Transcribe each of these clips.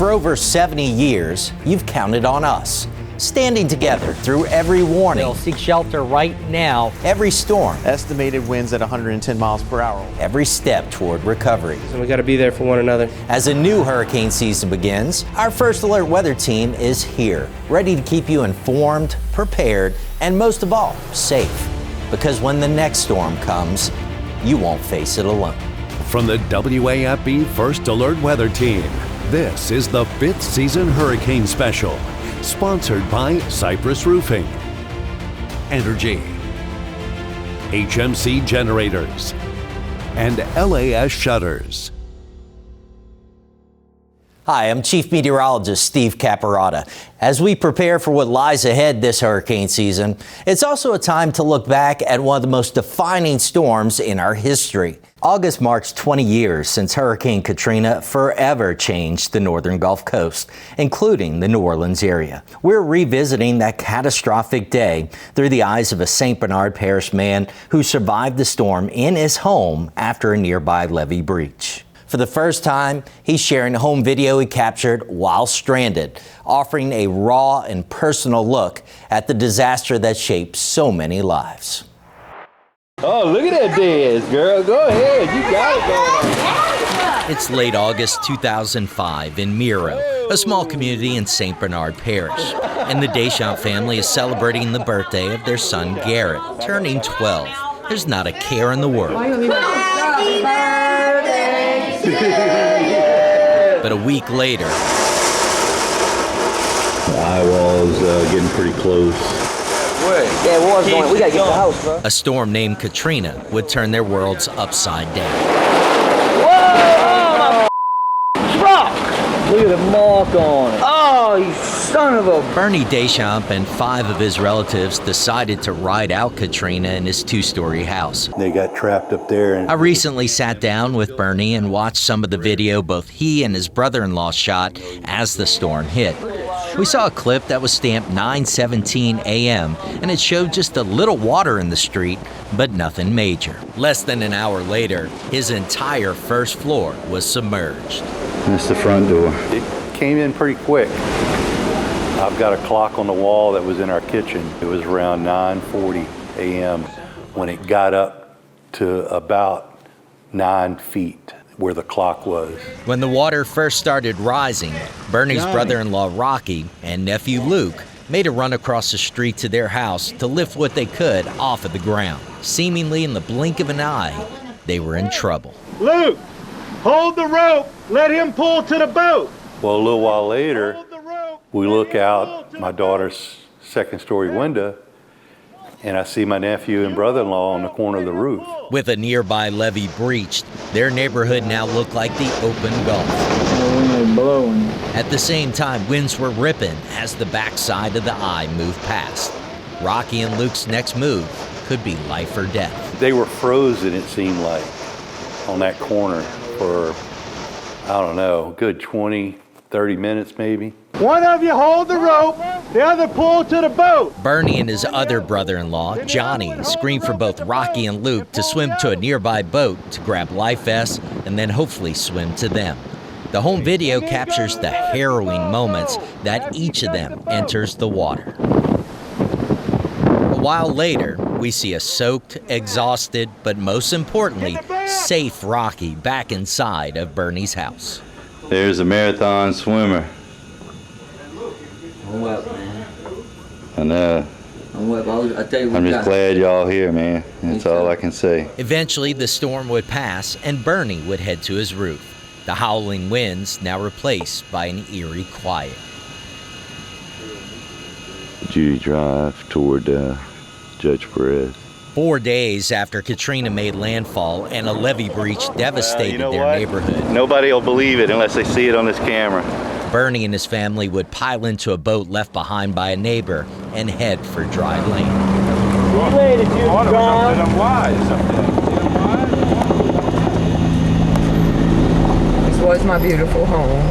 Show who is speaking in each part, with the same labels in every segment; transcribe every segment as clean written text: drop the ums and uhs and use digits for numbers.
Speaker 1: For over 70 years, you've counted on us, standing together through every warning.
Speaker 2: They'll seek shelter right now.
Speaker 1: Every storm.
Speaker 3: Estimated winds at 110 miles per hour.
Speaker 1: Every step toward recovery.
Speaker 4: And we got to be there for one another.
Speaker 1: As a new hurricane season begins, our First Alert weather team is here, ready to keep you informed, prepared, and most of all, safe. Because when the next storm comes, you won't face it alone.
Speaker 5: From the WAFB First Alert Weather Team, this is the 5th Season Hurricane Special, sponsored by Cypress Roofing, Energy, HMC Generators, and LAS Shutters.
Speaker 1: Hi, I'm Chief Meteorologist Steve Caparata. As we prepare for what lies ahead this hurricane season, it's also a time to look back at one of the most defining storms in our history. August marks 20 years since Hurricane Katrina forever changed the northern Gulf Coast, including the New Orleans area. We're revisiting that catastrophic day through the eyes of a St. Bernard Parish man who survived the storm in his home after a nearby levee breach. For the first time, he's sharing a home video he captured while stranded, offering a raw and personal look at the disaster that shaped so many lives.
Speaker 6: Oh, look at that dance, girl. Go ahead. You got it going on.
Speaker 1: It's late August 2005 in Miro, a small community in St. Bernard Parish. And the Deschamps family is celebrating the birthday of their son, Garrett, turning 12. There's not a care in the world. But a week later,
Speaker 6: The eyewall's getting pretty close.
Speaker 2: Yeah, it was going. We gotta get the house, bro.
Speaker 1: a storm named Katrina would turn their worlds upside down.
Speaker 2: Whoa! Truck! Look at the mark on it. Oh, you son of a...
Speaker 1: Bernie Deschamps and 5 of his relatives decided to ride out Katrina in his 2-story house.
Speaker 6: They got trapped up there. And
Speaker 1: I recently sat down with Bernie and watched some of the video both he and his brother-in-law shot as the storm hit. We saw a clip that was stamped 9:17 a.m. and it showed just a little water in the street, but nothing major. Less than an hour later, his entire first floor was submerged.
Speaker 6: that's the front door. It came in pretty quick. I've got a clock on the wall that was in our kitchen. It was around 9:40 a.m. when it got up to about 9 feet where the clock was.
Speaker 1: When the water first started rising, Bernie's brother-in-law Rocky and nephew Luke made a run across the street to their house to lift what they could off of the ground. Seemingly in the blink of an eye, they were in trouble.
Speaker 7: Luke, hold the rope. Let him pull to the boat.
Speaker 6: Well, a little while later, we look out my daughter's second-story window, and I see my nephew and brother-in-law on the corner of the roof.
Speaker 1: With a nearby levee breached, their neighborhood now looked like the open Gulf. At the same time, winds were ripping as the backside of the eye moved past. Rocky and Luke's next move could be life or death.
Speaker 6: They were frozen, it seemed like, on that corner for, I don't know, a good 20, 30 minutes maybe.
Speaker 7: One of you hold the rope, the other pull to the boat.
Speaker 1: Bernie and his other brother-in-law, Johnny, screamed for both Rocky and Luke to swim to a nearby boat to grab life vests and then hopefully swim to them. The home video captures the harrowing moments that each of them enters the water. A while later, we see a soaked, exhausted, but most importantly, safe Rocky back inside of Bernie's house.
Speaker 6: There's a marathon swimmer.
Speaker 2: I'm wet, man.
Speaker 6: I know.
Speaker 2: I'm wet. I tell you what,
Speaker 6: I'm just glad y'all here, man. That's all I can say.
Speaker 1: Eventually, the storm would pass and Bernie would head to his roof. The howling winds now replaced by an eerie quiet.
Speaker 6: Judy Drive toward Judge Perez.
Speaker 1: 4 days after Katrina made landfall and a levee breach devastated their neighborhood,
Speaker 6: Nobody will believe it unless they see it on this camera.
Speaker 1: Bernie and his family would pile into a boat left behind by a neighbor and head for dry land.
Speaker 8: This was my beautiful home.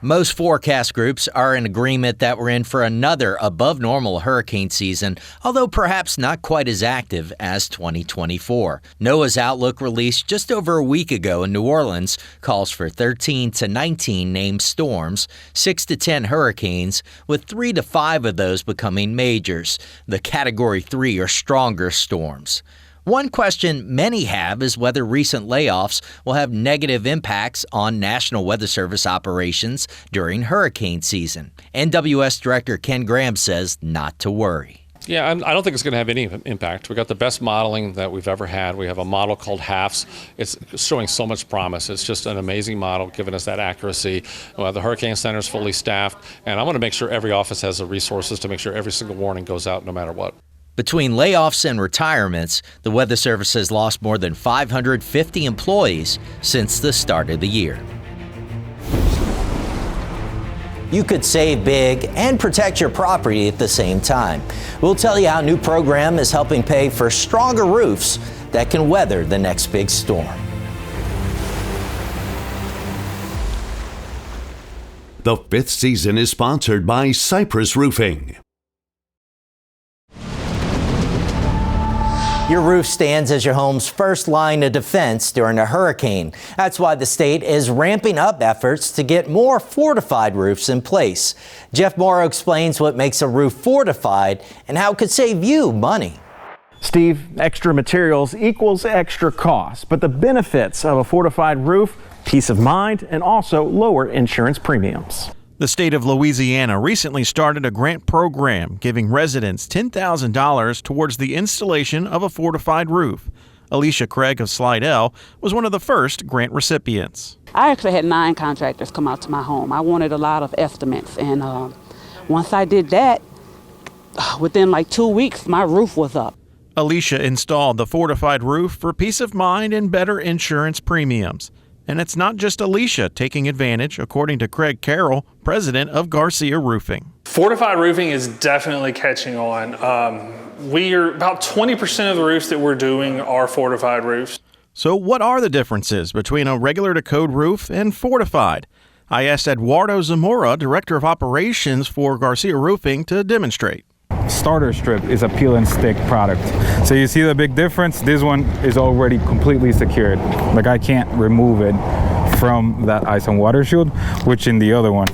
Speaker 1: Most forecast groups are in agreement that we're in for another above-normal hurricane season, although perhaps not quite as active as 2024. NOAA's outlook released just over a week ago in New Orleans calls for 13 to 19 named storms, 6 to 10 hurricanes, with 3 to 5 of those becoming majors, the Category 3 or stronger storms. One question many have is whether recent layoffs will have negative impacts on National Weather Service operations during hurricane season. NWS Director Ken Graham says not to worry.
Speaker 4: Yeah, I don't think it's going to have any impact. We've got the best modeling that we've ever had. We have a model called HAFS. It's showing so much promise. It's just an amazing model, giving us that accuracy. The Hurricane Center is fully staffed, and I want to make sure every office has the resources to make sure every single warning goes out no matter what.
Speaker 1: Between layoffs and retirements, the Weather Service has lost more than 550 employees since the start of the year. You could save big and protect your property at the same time. We'll tell you how a new program is helping pay for stronger roofs that can weather the next big storm.
Speaker 5: The fifth season is sponsored by Cypress Roofing.
Speaker 1: Your roof stands as your home's first line of defense during a hurricane. That's why the state is ramping up efforts to get more fortified roofs in place. Jeff Morrow explains what makes a roof fortified and how it could save you money.
Speaker 3: Steve, extra materials equals extra cost, but the benefits of a fortified roof, peace of mind, and also lower insurance premiums. The state of Louisiana recently started a grant program giving residents $10,000 towards the installation of a fortified roof. Alicia Craig of Slidell was one of the first grant recipients.
Speaker 9: I actually had 9 contractors come out to my home. I wanted a lot of estimates, and once I did that, within like 2 weeks, my roof was up.
Speaker 3: Alicia installed the fortified roof for peace of mind and better insurance premiums. And it's not just Alicia taking advantage, according to Craig Carroll, president of Garcia Roofing.
Speaker 10: Fortified roofing is definitely catching on. We are about 20% of the roofs that we're doing are fortified roofs.
Speaker 3: So what are the differences between a regular to code roof and fortified? I asked Eduardo Zamora, director of operations for Garcia Roofing, to demonstrate.
Speaker 11: Starter strip is a peel and stick product. So you see the big difference? This one is already completely secured. Like I can't remove it from that ice and water shield, which in the other one,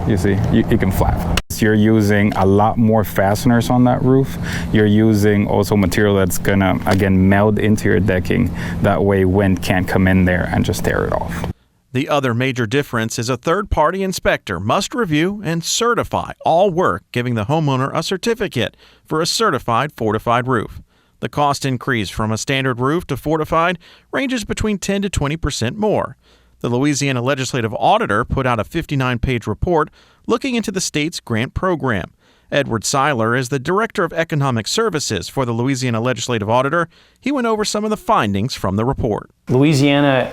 Speaker 11: you see, you can flap. You're using a lot more fasteners on that roof. You're using also material that's gonna, again, meld into your decking. That way wind can't come in there and just tear it off.
Speaker 3: The other major difference is a third-party inspector must review and certify all work, giving the homeowner a certificate for a certified fortified roof. The cost increase from a standard roof to fortified ranges between 10 to 20% more. The Louisiana Legislative Auditor put out a 59-page report looking into the state's grant program. Edward Seiler is the Director of Economic Services for the Louisiana Legislative Auditor. He went over some of the findings from the report.
Speaker 12: Louisiana,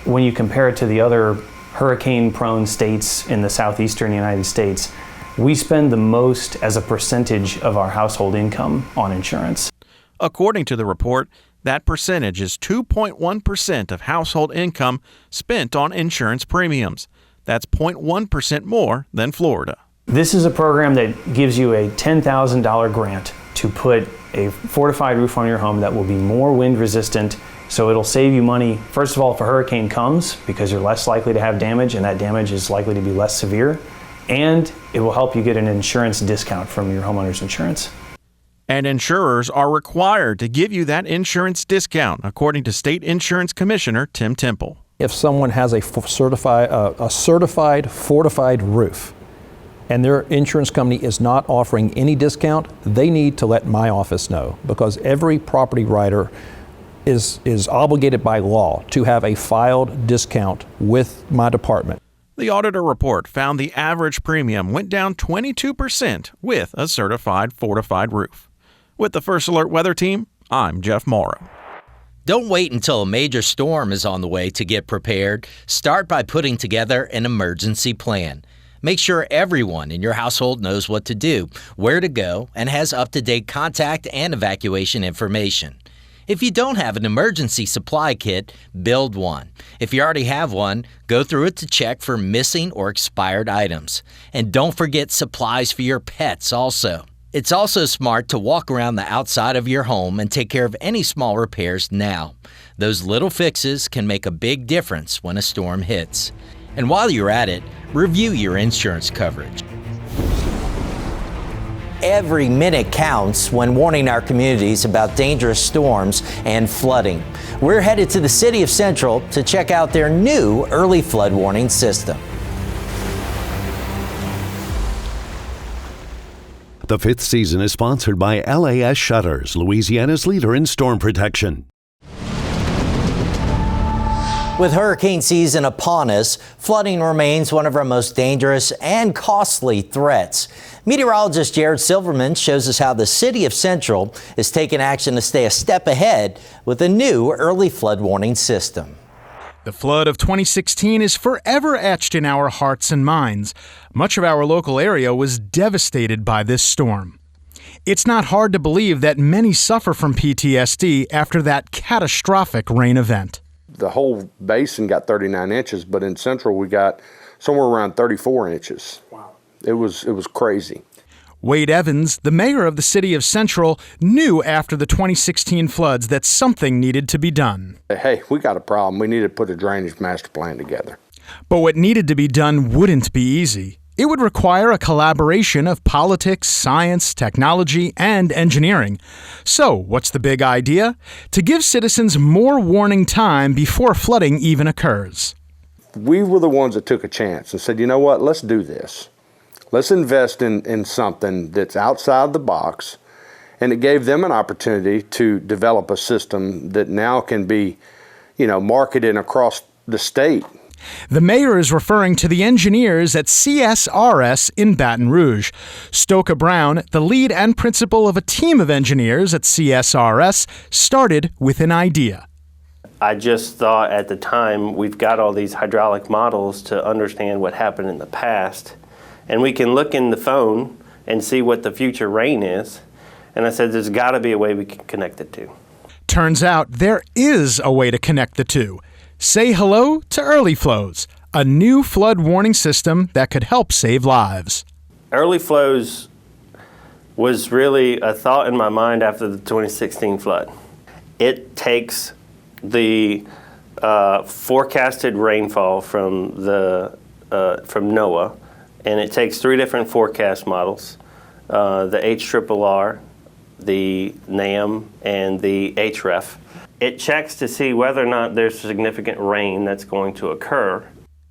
Speaker 12: when you compare it to the other hurricane-prone states in the southeastern United States, we spend the most as a percentage of our household income on insurance.
Speaker 3: According to the report, that percentage is 2.1% of household income spent on insurance premiums. That's 0.1% more than Florida.
Speaker 12: This is a program that gives you a $10,000 grant to put a fortified roof on your home that will be more wind resistant. So it'll save you money, first of all, if a hurricane comes, because you're less likely to have damage, and that damage is likely to be less severe. And it will help you get an insurance discount from your homeowner's insurance.
Speaker 3: And insurers are required to give you that insurance discount, according to State Insurance Commissioner Tim Temple.
Speaker 13: If someone has a certified fortified roof, and their insurance company is not offering any discount, they need to let my office know, because every property writer is obligated by law to have a filed discount with my department.
Speaker 3: The auditor report found the average premium went down 22% with a certified fortified roof. With the First Alert Weather Team, I'm Jeff Morrow.
Speaker 1: Don't wait until a major storm is on the way to get prepared. Start by putting together an emergency plan. Make sure everyone in your household knows what to do, where to go, and has up-to-date contact and evacuation information. If you don't have an emergency supply kit, build one. If you already have one, go through it to check for missing or expired items. And don't forget supplies for your pets also. It's also smart to walk around the outside of your home and take care of any small repairs now. Those little fixes can make a big difference when a storm hits. And while you're at it, review your insurance coverage. Every minute counts when warning our communities about dangerous storms and flooding. We're headed to the city of Central to check out their new early flood warning system.
Speaker 5: The fifth season is sponsored by LAS Shutters, Louisiana's leader in storm protection.
Speaker 1: With hurricane season upon us, flooding remains one of our most dangerous and costly threats. Meteorologist Jared Silverman shows us how the city of Central is taking action to stay a step ahead with a new early flood warning system.
Speaker 3: The flood of 2016 is forever etched in our hearts and minds. Much of our local area was devastated by this storm. It's not hard to believe that many suffer from PTSD after that catastrophic rain event.
Speaker 14: The whole basin got 39 inches, but in Central we got somewhere around 34 inches. Wow. It was crazy.
Speaker 3: Wade Evans, the mayor of the city of Central, knew after the 2016 floods that something needed to be done.
Speaker 14: Hey, we got a problem. We need to put a drainage master plan together.
Speaker 3: But what needed to be done wouldn't be easy. It would require a collaboration of politics, science, technology, and engineering. So, what's the big idea? To give citizens more warning time before flooding even occurs.
Speaker 14: We were the ones that took a chance and said, you know what, let's do this. Let's invest in something that's outside the box. And it gave them an opportunity to develop a system that now can be, marketed across the state.
Speaker 3: The mayor is referring to the engineers at CSRS in Baton Rouge. Stoka Brown, the lead and principal of a team of engineers at CSRS, started with an idea.
Speaker 15: I just thought at the time, we've got all these hydraulic models to understand what happened in the past, and we can look in the phone and see what the future rain is. And I said, there's got to be a way we can connect the two.
Speaker 3: Turns out there is a way to connect the two. Say hello to Early Flows, a new flood warning system that could help save lives.
Speaker 15: Early Flows was really a thought in my mind after the 2016 flood. It takes the forecasted rainfall from NOAA, and it takes 3 different forecast models, the HRRR, the NAM, and the HREF. It checks to see whether or not there's significant rain that's going to occur.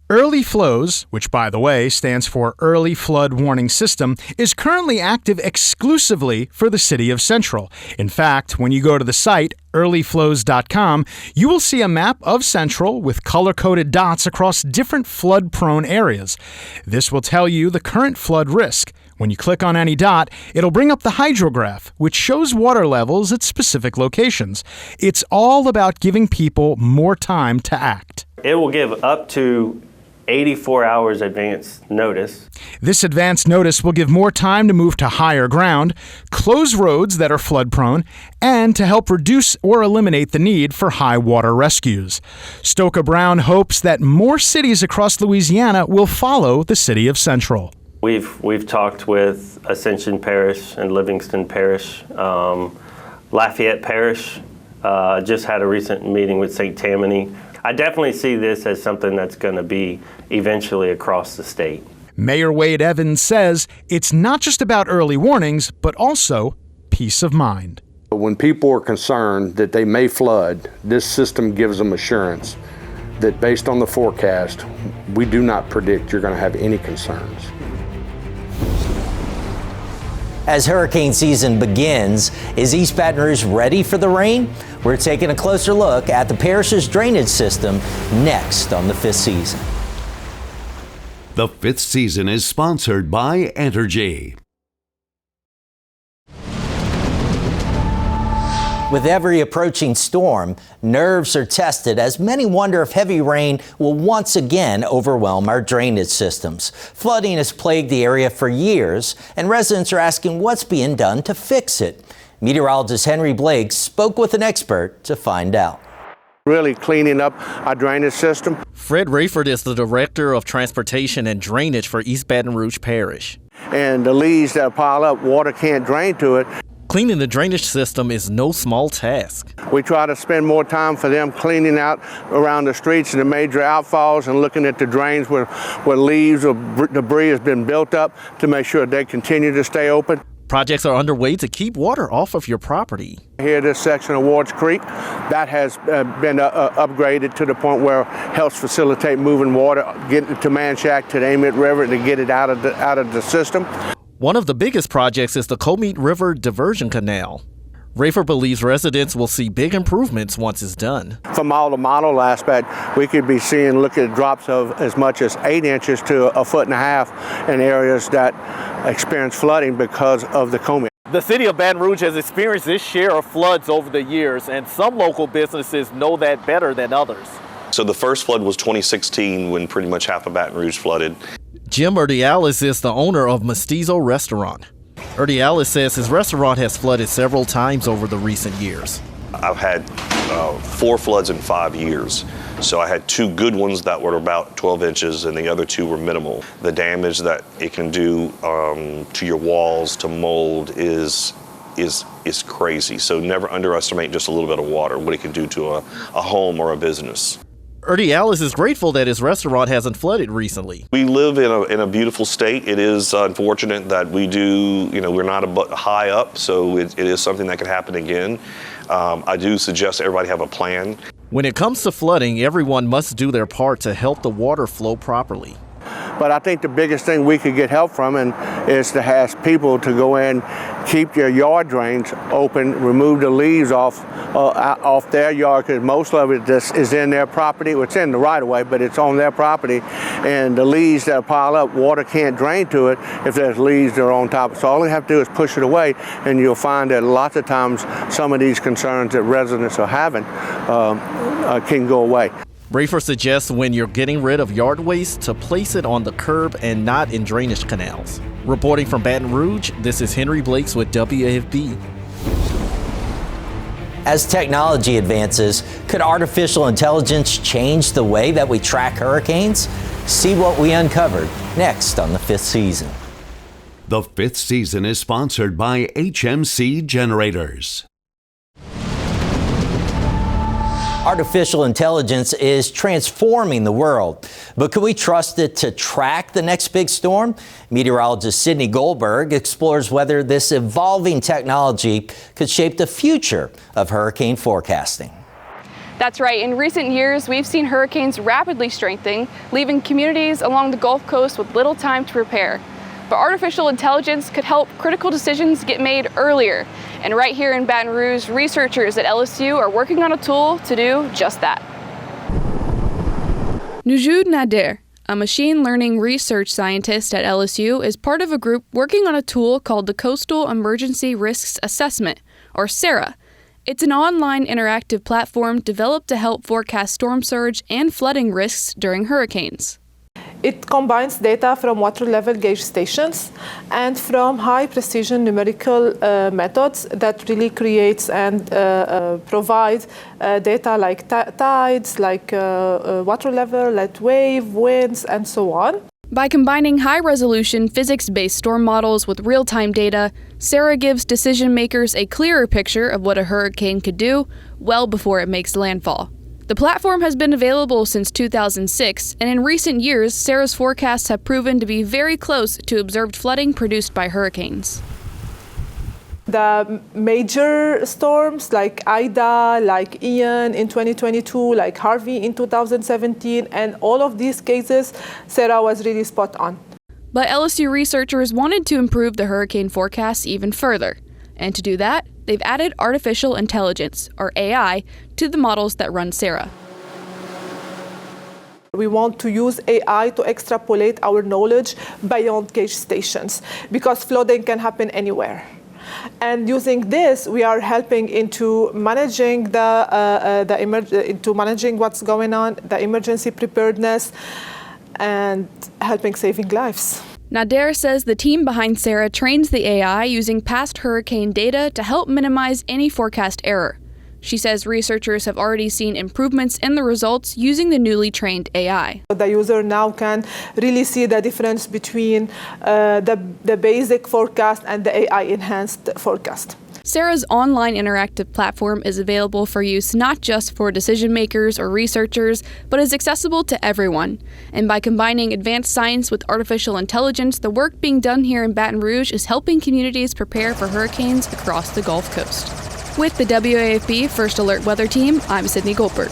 Speaker 3: Early Flows, which by the way stands for Early Flood Warning System, is currently active exclusively for the city of Central. In fact, when you go to the site, earlyflows.com, you will see a map of Central with color-coded dots across different flood-prone areas. This will tell you the current flood risk. When you click on any dot, it'll bring up the hydrograph, which shows water levels at specific locations. It's all about giving people more time to act.
Speaker 15: It will give up to 84 hours advance notice.
Speaker 3: This advance notice will give more time to move to higher ground, close roads that are flood prone, and to help reduce or eliminate the need for high water rescues. Stoka Brown hopes that more cities across Louisiana will follow the city of Central.
Speaker 15: We've talked with Ascension Parish and Livingston Parish, Lafayette Parish, just had a recent meeting with St. Tammany. I definitely see this as something that's going to be eventually across the state.
Speaker 3: Mayor Wade Evans says it's not just about early warnings, but also peace of mind.
Speaker 14: When people are concerned that they may flood, this system gives them assurance that based on the forecast, we do not predict you're going to have any concerns.
Speaker 1: As hurricane season begins, is East Baton Rouge ready for the rain? We're taking a closer look at the parish's drainage system next on the fifth season.
Speaker 5: The fifth season is sponsored by Entergy.
Speaker 1: With every approaching storm, nerves are tested as many wonder if heavy rain will once again overwhelm our drainage systems. Flooding has plagued the area for years, and residents are asking what's being done to fix it. Meteorologist Henry Blake spoke with an expert to find out.
Speaker 16: Really cleaning up our drainage system.
Speaker 17: Fred Rayford is the Director of Transportation and Drainage for East Baton Rouge Parish.
Speaker 16: And the leaves that pile up, water can't drain to it.
Speaker 17: Cleaning the drainage system is no small task.
Speaker 16: We try to spend more time for them cleaning out around the streets and the major outfalls and looking at the drains where leaves or debris has been built up to make sure they continue to stay open.
Speaker 17: Projects are underway to keep water off of your property.
Speaker 16: Here, this section of Wards Creek, that has been upgraded to the point where it helps facilitate moving water, getting it to Manchac, to the Amite River to get it out of the system.
Speaker 17: One of the biggest projects is the Comite River Diversion Canal. Rayford believes residents will see big improvements once it's done.
Speaker 16: From all the model aspect, we could be look at drops of as much as 8 inches to 1.5 feet in areas that experience flooding because of the Comite.
Speaker 17: The city of Baton Rouge has experienced its share of floods over the years, and some local businesses know that better than others.
Speaker 18: So the first flood was 2016 when pretty much half of Baton Rouge flooded.
Speaker 17: Jim Urdiales is the owner of Mestizo Restaurant. Urdiales says his restaurant has flooded several times over the recent years.
Speaker 18: I've had 4 floods in 5 years. So I had 2 good ones that were about 12 inches and the other 2 were minimal. The damage that it can do to your walls, to mold is crazy. So never underestimate just a little bit of water, what it can do to a home or a business.
Speaker 17: Urdiales is grateful that his restaurant hasn't flooded recently.
Speaker 18: We live in a beautiful state. It is unfortunate that we're not high up, so it is something that could happen again. I do suggest everybody have a plan.
Speaker 17: When it comes to flooding, everyone must do their part to help the water flow properly.
Speaker 16: But I think the biggest thing we could get help from is to ask people to go in, keep your yard drains open, remove the leaves off their yard, because most of it is in their property. It's in the right of way, but it's on their property. And the leaves that pile up, water can't drain to it if there's leaves that are on top. So all you have to do is push it away, and you'll find that lots of times some of these concerns that residents are having can go away.
Speaker 17: Rayford suggests when you're getting rid of yard waste to place it on the curb and not in drainage canals. Reporting from Baton Rouge, this is Henry Blakes with WAFB.
Speaker 1: As technology advances, could artificial intelligence change the way that we track hurricanes? See what we uncovered next on The Fifth Season.
Speaker 5: The Fifth Season is sponsored by HMC Generators.
Speaker 1: Artificial intelligence is transforming the world, but can we trust it to track the next big storm? Meteorologist Sydney Goldberg explores whether this evolving technology could shape the future of hurricane forecasting.
Speaker 19: That's right. In recent years, we've seen hurricanes rapidly strengthening, leaving communities along the Gulf Coast with little time to prepare. But artificial intelligence could help critical decisions get made earlier. And right here in Baton Rouge, researchers at LSU are working on a tool to do just that. Nujud Nader, a machine learning research scientist at LSU, is part of a group working on a tool called the Coastal Emergency Risks Assessment, or SARA. It's an online interactive platform developed to help forecast storm surge and flooding risks during hurricanes.
Speaker 20: It combines data from water level gauge stations and from high precision numerical methods that really creates and provide data like tides, like water level, like wave, winds, and so on.
Speaker 19: By combining high-resolution physics-based storm models with real-time data, SARA gives decision-makers a clearer picture of what a hurricane could do well before it makes landfall. The platform has been available since 2006, and in recent years, SARA's forecasts have proven to be very close to observed flooding produced by hurricanes.
Speaker 20: The major storms like Ida, like Ian in 2022, like Harvey in 2017, and all of these cases, SARA was really spot on.
Speaker 19: But LSU researchers wanted to improve the hurricane forecasts even further. And to do that, they've added artificial intelligence, or AI, to the models that run SARA.
Speaker 20: We want to use AI to extrapolate our knowledge beyond gauge stations, because flooding can happen anywhere. And using this, we are helping into managing into managing what's going on, the emergency preparedness, and helping saving lives.
Speaker 19: Nader says the team behind Sarah trains the AI using past hurricane data to help minimize any forecast error. She says researchers have already seen improvements in the results using the newly trained AI.
Speaker 20: The user now can really see the difference between the basic forecast and the AI-enhanced forecast.
Speaker 19: Sarah's online interactive platform is available for use not just for decision makers or researchers, but is accessible to everyone. And by combining advanced science with artificial intelligence, the work being done here in Baton Rouge is helping communities prepare for hurricanes across the Gulf Coast. With the WAFB First Alert Weather Team, I'm Sydney Goldberg.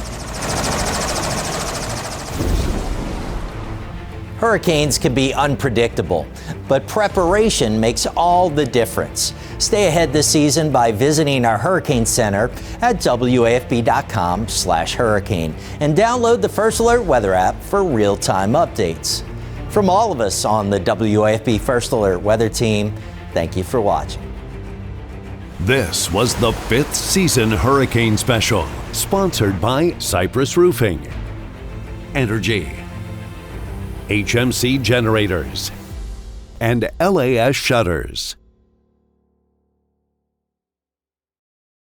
Speaker 1: Hurricanes can be unpredictable, but preparation makes all the difference. Stay ahead this season by visiting our Hurricane Center at wafb.com/hurricane and download the First Alert Weather app for real-time updates. From all of us on the WAFB First Alert Weather Team, thank you for watching.
Speaker 5: This was the 5th season Hurricane Special, sponsored by Cypress Roofing, Energy, HMC Generators, and LAS Shutters.